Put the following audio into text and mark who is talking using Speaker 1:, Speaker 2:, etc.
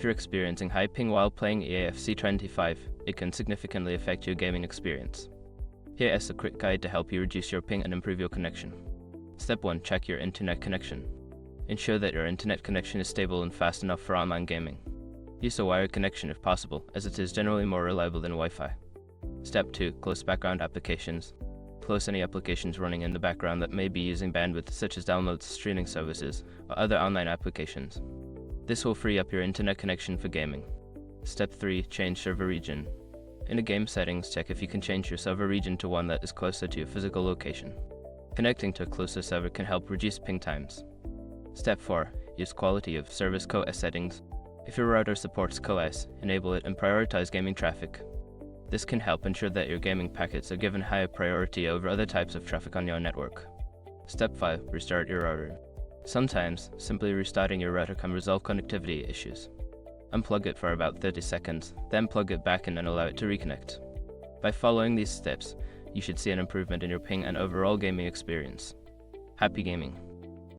Speaker 1: you're experiencing high ping while playing EAFC 25, it can significantly affect your gaming experience. Here is a quick guide to help you reduce your ping and improve your connection. Step 1. Check your internet connection. Ensure that your internet connection is stable and fast enough for online gaming. Use a wired connection if possible, as it is generally more reliable than Wi-Fi. Step 2. Close background applications. Close any applications running in the background that may be using bandwidth, such as downloads, streaming services, or other online applications. This will free up your internet connection for gaming. Step 3. Change server region. In the game settings, check if you can change your server region to one that is closer to your physical location. Connecting to a closer server can help reduce ping times. Step 4. Use quality of service CoS settings. If your router supports CoS, enable it and prioritize gaming traffic. This can help ensure that your gaming packets are given higher priority over other types of traffic on your network. Step 5. Restart your router. Sometimes, simply restarting your router can resolve connectivity issues. Unplug it for about 30 seconds, then plug it back in and allow it to reconnect. By following these steps, you should see an improvement in your ping and overall gaming experience. Happy gaming!